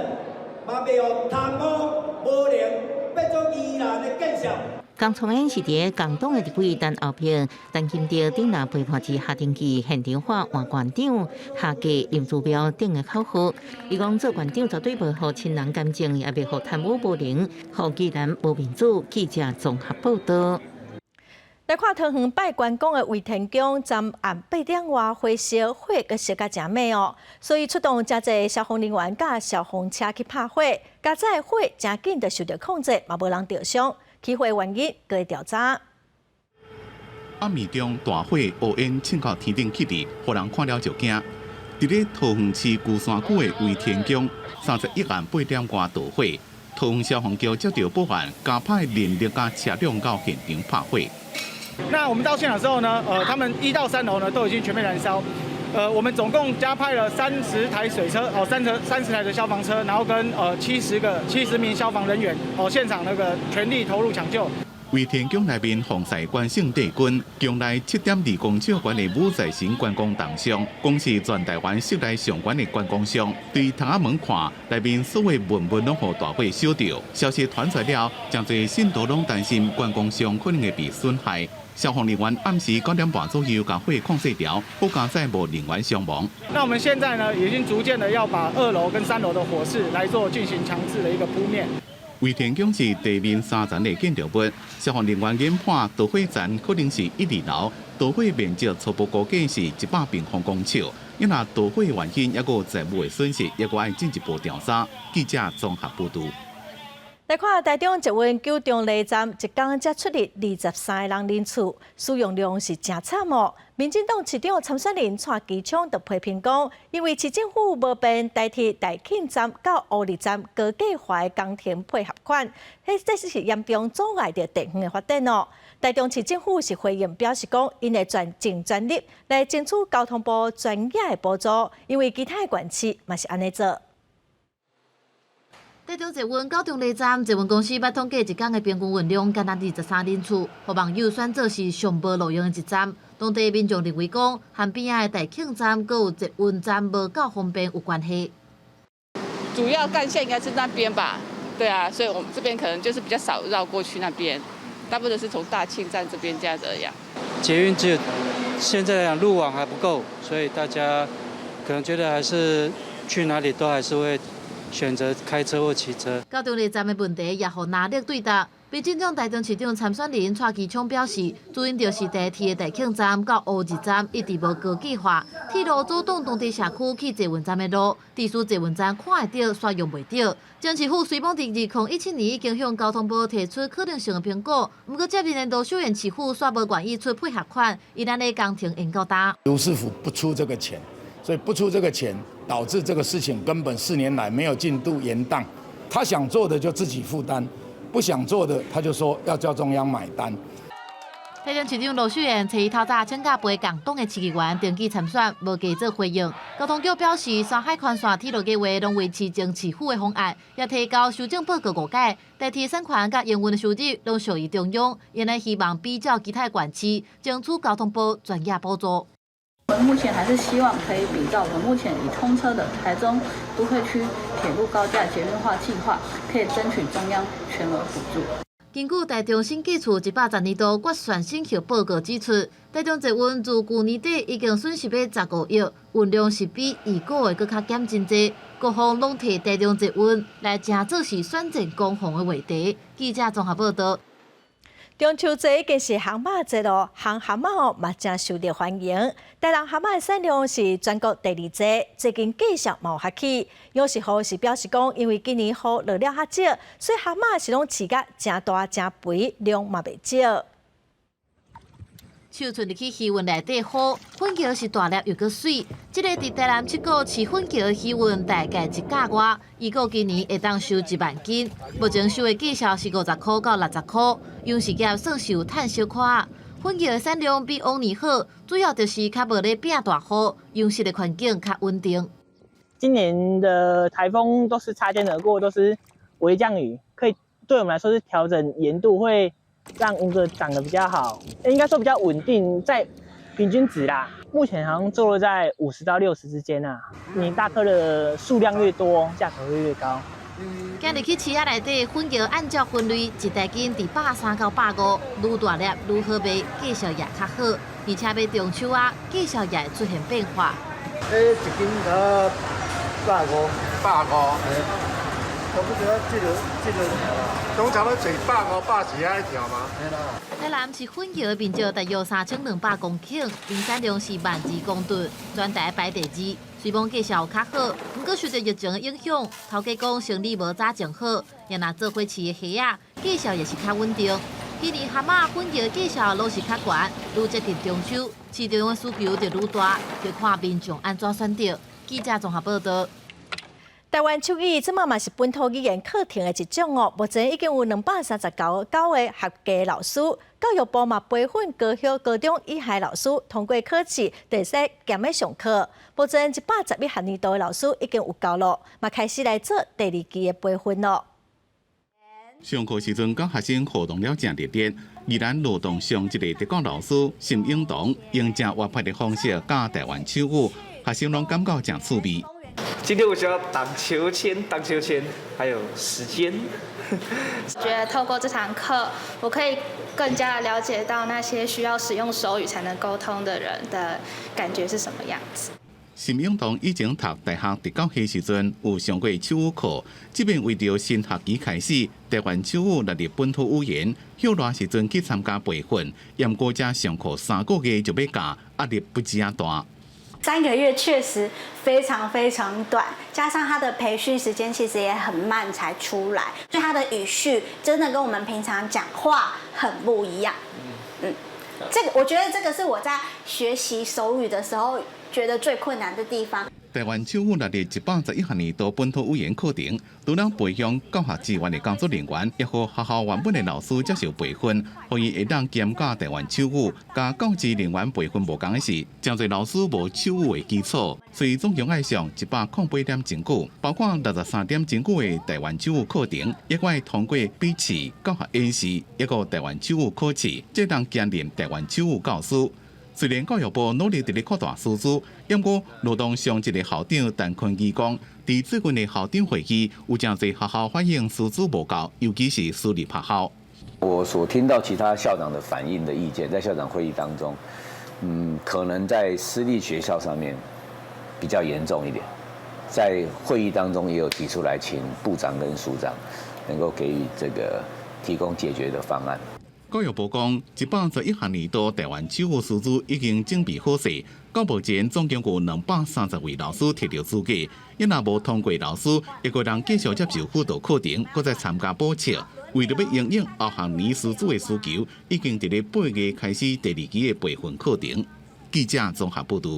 嘛袂有贪污无能，变做宜兰的建设。江聪燕是伫共党的立委等后票，担心着顶南陪伴之下登记现场化换县长，下届林志标等的口号。伊讲做县长绝对袂互亲人干政，也袂互贪污无能，互宜兰无民主。记者综合报道。来看桃园拜关公的魏天宫，昨暗8点外火烧，火阁烧甲真猛哦，所以出动真侪消防人员甲消防车去拍火，加载火真紧就受到控制，嘛无人受伤。起火原因搁会调查。暗暝中大火乌烟窜到天顶起伫，互人看了就惊。伫咧桃园市旧山区的魏天宫，31暗8点外导火，桃园消防局接到报案，加派人力甲车辆到现场拍火。那我们到现场之后呢，他们1到3楼呢都已经全面燃烧。我们总共加派了30台水车，30台的消防车，然后跟70名消防人员现场全力投入抢救。为田宫内面防晒关性地军，宫内7.2公尺高的武在型观光动商，讲是全台湾室内上悬的观光商。对窗仔门看，内面所有文物拢予大火烧掉。消息传出了，真侪信徒拢担心观光商可能会被损害。消防人员暗时9点半左右将火控制掉，不加再无人员伤亡。那我们现在呢，已经逐渐的要把2楼跟3楼的火势来做进行强制的一个扑灭。为田宫是地面3层的建筑物，消防人员研判导火层可能是1、2楼，导火面积初步估计是100平方公尺。因若导火原因抑有财务的损失，抑要进一步调查。记者综合报道。来看台中捷运9中立站，一天才出入23个人人次，使用量是真惨哦。民进党市长参选人蔡其昌就批评讲，因为市政府无便代替大庆站到乌里站高计划的工程配合款，这是严重阻碍着地方的发展哦。台中市政府是回应表示讲，因会尽全力来争取交通部专业的补助，因为其他县市嘛是安尼做。台中捷运9中立站，捷运公司捌统计一天的平均运量，敢若23人次，互网友选做是上无路用的一站。当地民众认为讲，和边仔的大庆站、佮有捷运站无够方便有关系。主要干线应该是那边吧？对啊，所以我们这边可能就是比较少绕过去那边，大部分是从大庆站这边这样子呀。捷运只有现在来讲路网还不够，所以大家可能觉得还是去哪里都还是会选择开车或骑车。9中立站的问题也互压力对答。民进党台中市长参选人蔡其昌表示，主因就是第一的大庆站到乌日站一直无高计划，铁路阻挡当地社区去捷运站的路，致使捷运站看会到，却用袂到。政市府虽讲伫2017年已经向交通部提出可能性的评估，不过接连年度秀园市府却无愿意出配合款，伊咱的工程延到大。卢市府不出这个钱。所以不出这个钱，导致这个事情根本4年来没有进度延宕。他想做的就自己负担，不想做的他就说要叫中央买单。台中市长罗秀燕初一透早请假陪共党的市议员登记参选，无加做回应。交通局表示，山海环线铁路计划拢维持前市府的方案，也提交修正报告误解，代替产权甲营运的收入拢属于中央，因而希望比较其他县市，争取交通部专业补助。我们目前还是希望可以比照我们目前已通车的台中都会区铁路高架捷运化计划，可以争取中央全额补助。根据台中新基础110年度决算成效报告指出，台中捷运自去年底已经损失了15亿，运量是比预估的搁较减真济。各方拢替台中捷运来正做是选战攻防的话题。记者综合报道。中秋节已经是蛤蟆节咯，蛤蟆嘛真受到欢迎。台南蛤蟆的产量是全国第2济，最近继续冒下去。有时候是表示讲，因为今年雨落了较少，所以蛤蟆是拢饲甲真大真肥，量嘛袂少。手伸入去鱼云内底好，粉桥是大粒又搁水。这个伫台南7股饲粉桥的鱼云大概1架外，预估今年会当收1万斤。目前收的价销是50块到60块，养殖业算是有趁小块。粉桥的产量比往年好，主要就是较无咧变大雨，养殖的环境较稳定。今年的台风都是擦肩而过，都是微降雨，可以对我们来说是调整盐度会。让五个长得比较好，应该说比较稳定，在平均值啦。目前好像坐落在50到60之间啊。你大颗的数量越多，价格会越高。今日去市仔内底，粉桥按照分类，一袋斤伫130到150，愈大粒愈好卖，价销也较好。而且要中秋啊，价销也会出现变化。一斤才150。我不知道这个通常都做150、140啊一条吗？台南是粉桥的面积大约3200公顷，年产量是12000公吨，全台排第2。虽讲价销较好，不过受到疫情的影响，头家讲生意无早前好，也若做花市的虾仔，价销也是较稳定。今年蛤蟆粉桥价销拢是较悬，愈接近中秋，市场的需求就愈大，就看民众安怎选择。记者综合报道。台湾手语即嘛是本土语言课程的一种哦，目前已经有239个合格老师。教育部嘛培训高校高中以下老师通过考试，第四减的上课。目前111学年度的老师已经有教了，嘛开始来做第2期的培训咯。上课时阵，甲学生互动了正热烈。宜兰罗东上一个特教老师沈永彤，用正活泼的方式教台湾手语，学生拢感觉正趣味。今天我学到荡秋千，还有时间。觉得透过这堂课，我可以更加的了解到那些需要使用手语才能沟通的人的感觉是什么样子。沈永彤以前读大学特教系时阵有上过手语课，即便为着新学期开始，台湾手语纳入本土语言，休热时阵去参加培训，严过才上课3个月就要教，压力不止大。3个月确实非常短，加上他的培训时间其实也很慢才出来，所以他的语序真的跟我们平常讲话很不一样。这个我觉得这个是我在学习手语的时候觉得最困难的地方。台湾手语纳入111学年度本土语言课程，除了培养教学资源的工作人员，也和学校原本的老师接受培训，可以会当兼教台湾手语，甲教职人员培训无同的是，真侪老师无手语的基础，所以总共爱上108点钟久，包括63点钟久的台湾手语课程，也会通过笔试、教学演示，一个台湾手语考试，才当兼任台湾手语教师。虽然教育部努力伫咧扩大师资，不过罗东上一个校长陈坤基讲，伫最近的校长会议，有真侪学校反映师资无够，尤其是私立学校。我所听到其他校长的反映的意见，在校长会议当中，可能在私立学校上面比较严重一点，在会议当中也有提出来，请部长跟署长能够给予这个提供解决的方案。教育部讲，111学年度台湾手语师资已经准备好势，到目前总共有230位老师摕到资格，也若无通过老师，会个人继续接受辅导课程，搁再参加补测。为了要应应后学年师资的需求，已经伫咧8月开始第2期的培训课程。记者综合报道。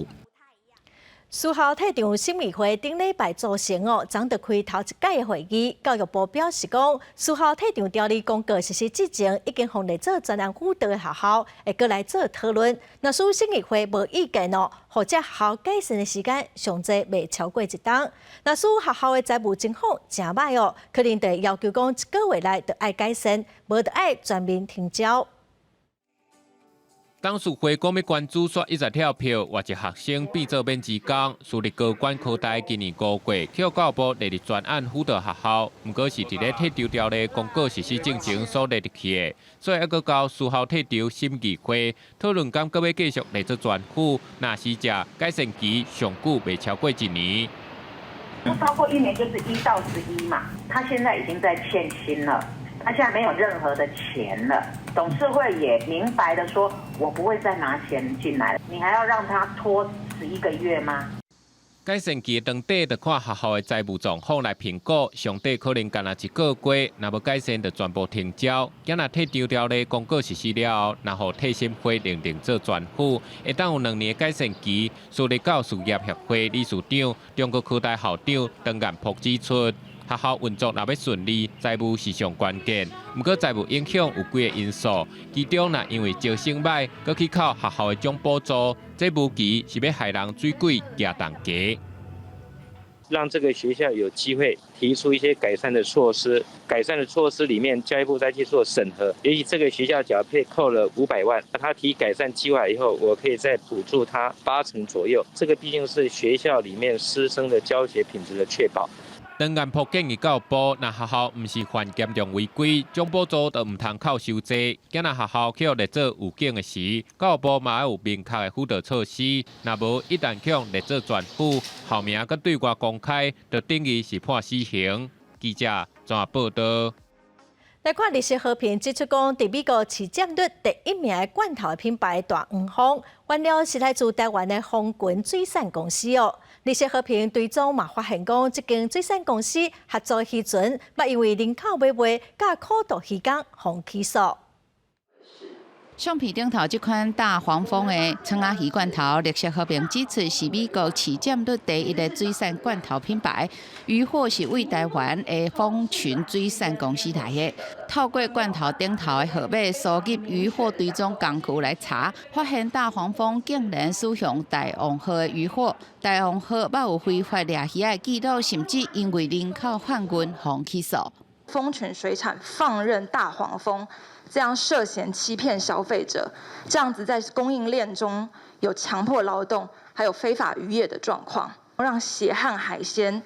书校体长审议会顶礼拜组成哦，昨就开头一届的会议。教育部表示讲，书校体长条例公告实施之前，已经向来做专案辅导的学校，会过来做讨论。若属审议会无意见哦，或者学校改善的时间上侪未超过1天。若属学校的财务情况真歹哦，可能得要求讲1个月内就爱改善，无就爱全面停招。董事会讲要关注刷100跳票，或者学生变做免职工。私立高管科大今年5月去教育部列入专案辅导学校，不过是伫咧退场条例公告实施进程所列入去的，所以还阁到私校退场审议会讨论，敢阁要继续列做专辅，那时只改善期上久未超过1年。不超过1年就是1到11嘛，他现在已经在欠薪了。他现在没有任何的钱了，董事会也明白的说，我不会再拿钱进来了，你还要让他拖11个月吗？改善期当底就看学校的财务状况来评估，上底可能干那1个月，若无改善就全部停招。今若退场条例公告实施了后，然后退审会认定做专辅，会当有2年的改善期。私立教事业协会理事长、中国科大校长张彦璞指出。学校运作若要顺利，财务是上关键。不过财务影响有几个因素，其中若因为招生歹，搁去靠学校的奖补助，这无期是要害人水鬼加蛋价。让这个学校有机会提出一些改善的措施，改善的措施里面，教育部再去做审核。也许这个学校假如被扣了500万，那他提改善计划以后，我可以再补助他80%左右。这个毕竟是学校里面师生的教学品质的确保。张彦璞建议教育部，若学校毋是犯严重违规，奖补助就毋通靠收济。今若学校去列做有警的时，教育部嘛要有明确的辅导措施。若无，一旦去列做专辅，校名佮对外公开，就等于是判死刑。记者综合报道。来看历史和平指出讲，伫美国市占率第1名的罐头品牌大黄蜂，原料是来自台湾的丰群水产公司哦。历史和平追踪嘛发现讲，这间水产公司合作时阵，嘛因为人口买卖甲苦毒渔工互起诉。相片顶头这款大黄蜂的葱仔鱼罐头，绿色和平指出是美国市占率第一的水产罐头品牌。渔获是为台湾的蜂群水产公司来的。透过罐头顶头的号码，输入渔获追踪工具来查，发现大黄蜂竟然使用大王号的渔获。大王号捌有非法掠鱼的记录，甚至因为人口贩运被起诉。蜂群水产放任大黄蜂，这样涉嫌欺骗消费者，这样子在供应链中有强迫劳动，还有非法渔业的状况，让血汗海鲜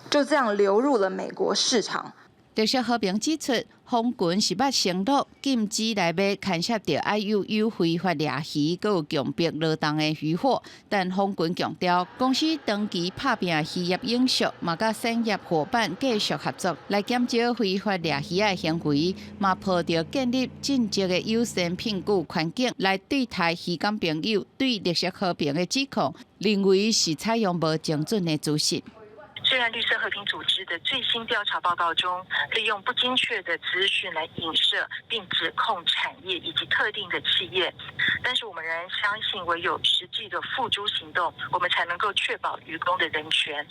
就这样流入了美国市场。绿色和平指出，蜂群是捌承诺禁止来买牵涉到 IUU 非法掠鱼，佮有强迫劳动的渔获。但蜂群强调，公司长期拍拼渔业永续，嘛甲产业伙伴继续合作，来减少非法掠鱼的行为，嘛抱着建立正直的优先评估环境来对待渔港朋友对绿色和平的指控，认为是采用无精准的资讯。虽然绿色和平组织的最新调查报告中，利用不精确的资讯来影射并指控产业以及特定的企业，但是我们仍然相信，唯有实际的付诸行动，我们才能够确保渔工的人权。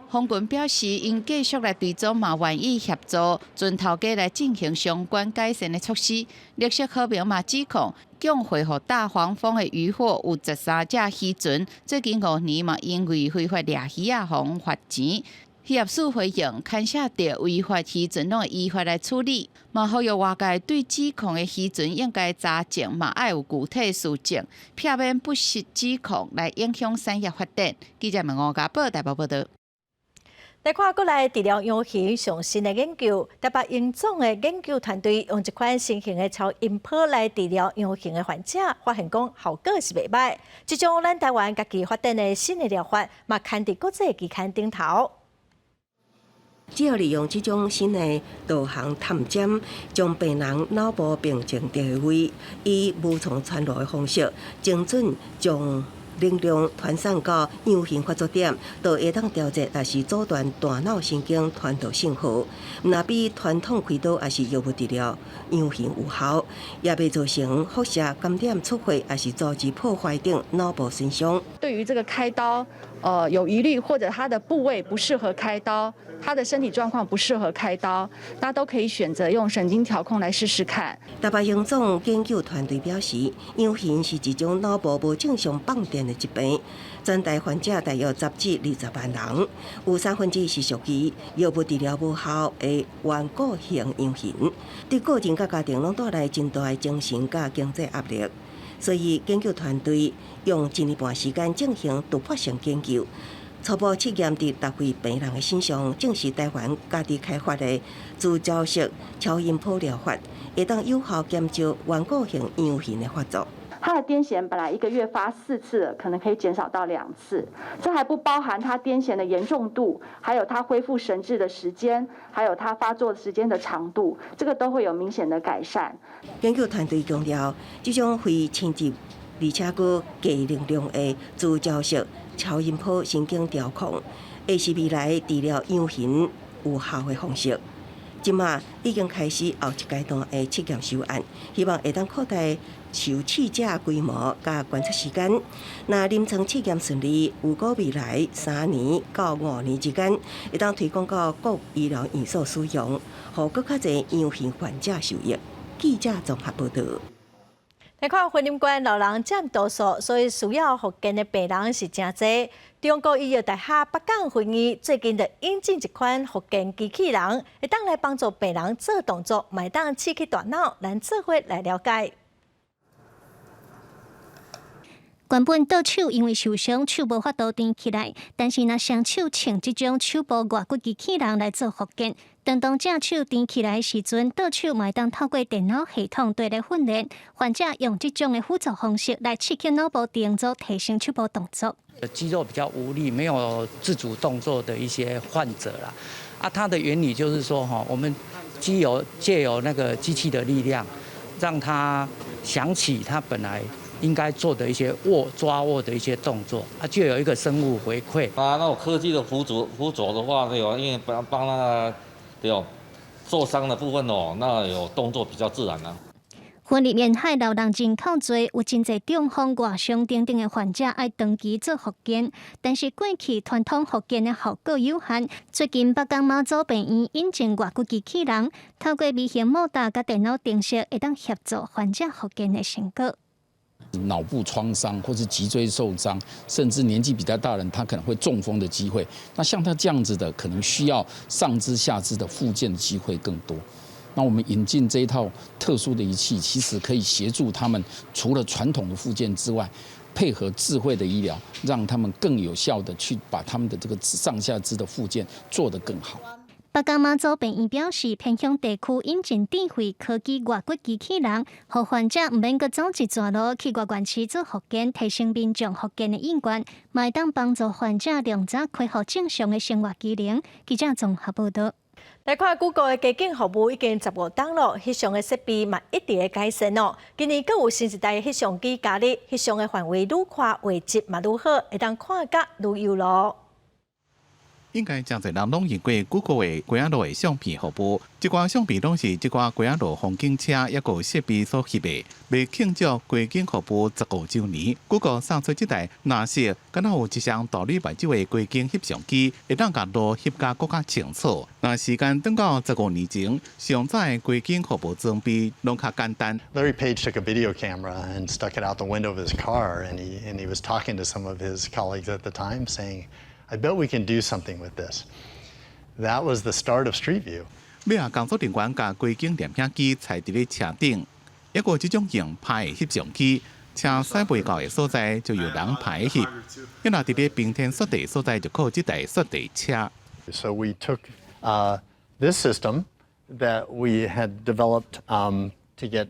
蜂群表示，因继续来追踪，嘛愿意协助准头家来进行相关改善的措施。绿色和平嘛指控，共回复大黄蜂的渔获有13只鱼船，最近5年嘛因为非法掠鱼啊，互罚钱。渔业署回应，牵涉到违法渔船，拢会依法来处理。嘛呼吁外界对指控的渔船应该查证，嘛要有具体事证，避免不实指控来影响产业发展。记者们吴家宝台北报道。来看国内治疗羊型上新的研究，台北英总的研究团队用一款新型的超音波来治疗羊型的患者，发现讲效果是袂歹。这种咱台湾家己发展的新的疗法，嘛刊伫国际期刊顶头。只要利用这种新的导航探针，将病人脑部病情定位，以无从传入的方式，精准将能量传散到羊型发作点，就会当调节，也是阻断大脑神经传导信号。若比传统开刀也是药物治疗羊型有效，也袂造成辐射感染出血，也是组织破坏等脑部损伤。对于这个开刀，有疑虑，或者他的部位不适合开刀，他的身体状况不适合开刀，那都可以选择用神经调控来试试看。台北荣总研究团队表示，羊型是一种脑部无正常放电的疾病，全台患者大约10至20万人，有1/3是属于药物治疗无效的顽固型羊型，对个人甲家庭拢带来真大的精神甲经济压力。所以研究团队用1年半时间进行突破性研究，初步试验伫大位病人的身上，正是台湾家己开发的自照式超音波疗法，会当有效减少顽固型羊型的发作。他的癫痫本来1个月发4次，可能可以减少到2次，这还不包含他癫痫的严重度，还有他恢复神智的时间，还有他发作时间的长度，这个都会有明显的改善。研究团队强调，这种非侵入而且佫低能量的自照式超音波神经调控，会是未来治疗羊型有效的方式。即马已经开始后一阶段的试验修案，希望会当扩大受试者规模甲观察时间。若临床试验顺利，有果未来3年到5年之间，会当推广到各医疗院所使用，互更较侪羊型患者受益。记者综合报道。来看婚姻馆老人占多数，所以需要复健的病人是真多。中国医药大学北港分院最近就引进一款复健机器人，会当来帮助病人做动作，卖当刺激大脑，咱做伙来了解。原本倒手因为受伤，手无法度站起来，但是若双手穿这种手部外骨机器人来做复健，当正手站起来时阵，倒手嘛会当透过电脑系统对来训练，患者用这种的辅助方式来刺激脑部动作，提升手部动作。肌肉比较无力、没有自主动作的一些患者啦，它的原理就是说我们借由那个机器的力量，让他想起他本来应该做的一些抓握的一些动作，就有一个生物回馈。那种科技的辅佐的话，因为帮那个受伤的部分那有动作比较自然啊。婚礼面海老人人口多，有真侪中风、外伤等等的患者爱长期做复健，但是过去传统复健的效果有限。最近北港妈祖病院引进外国机器人，透过微型摩打甲电脑程式，会当协助患者复健的成果。脑部创伤或是脊椎受伤，甚至年纪比较大的人，他可能会中风的机会。那像他这样子的，可能需要上肢、下肢的复健的机会更多。那我们引进这一套特殊的仪器，其实可以协助他们，除了传统的复健之外，配合智慧的医疗，让他们更有效的去把他们的这个上下肢的复健做得更好。北港妈祖病院表示，偏向地区引进智慧科技外国机器人，让患者唔免阁走一段路去外县市做复健，提升民众复健的意愿，嘛会当帮助患者量早恢复正常的生活机能。记者综合报道。来看Google 的加警服务已经15档了，翕相的设备嘛一直在改善哦。今年更有新一代的翕相机加入，翕相的范围愈宽，画质嘛愈好，会当看甲愈有路。应该真侪人拢用过 Google 的街仔路的相片服务，这款相片拢是这款街仔路风景车一个设备所翕的。为庆祝街景服务15周年 ，Google 送出这台蓝色，敢若有一双道理白酒的街景翕相机，会当甲路翕甲更加清楚。那時間等到15年前，上早的街景服務裝備攏較簡單。Larry Page took a video camera and stuck it out the window of his car, and he was talking to some of his colleagues at the time, saying, "I bet we can do something with this." That was the start of Street View. 尾啊，工作人員甲街景攝影機踩伫咧車頂，一個這種型拍的翕相機，車駛袂到的所在就由人拍翕。一若伫咧冰天雪地所在，就靠這台雪地車。So we took this system that we had developed to get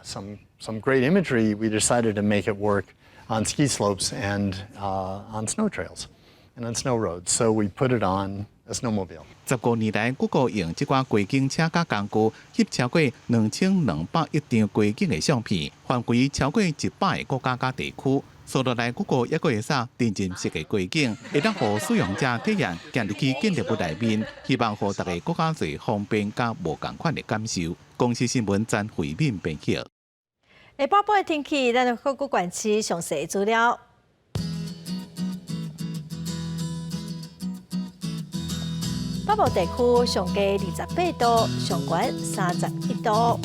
some great imagery. We decided to make it work on ski slopes and on snow trails and on snow roads. So we put it on a snowmobile. 15年來 ，Google 用這款街景車架工具翕超過2201張街景的相片，範圍超過100個國家甲地區。所落來 ，Google 一個會使沉浸式的街景，會當讓使用者體驗行入去建築物內面，希望讓大家更加侪方便甲無同款的感受。公司新聞詹慧敏編輯。下晡晡的天氣，咱就各縣市詳細資料。北部地區上低28度，上懸31度。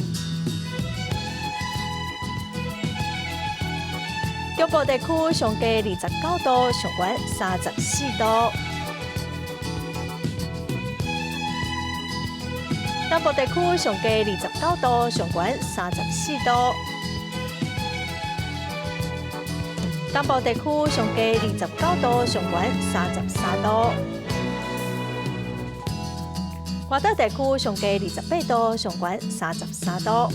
中部地區上低29度，上懸34度。南部地區上低29度，上懸34度。東部地區上低29度，上懸33度。外島地區上低28度，上懸33度。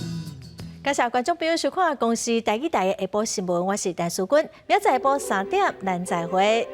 感謝觀眾朋友收看公視第2台的下晡新聞，我是陳淑君，明仔下晡3點，咱再會。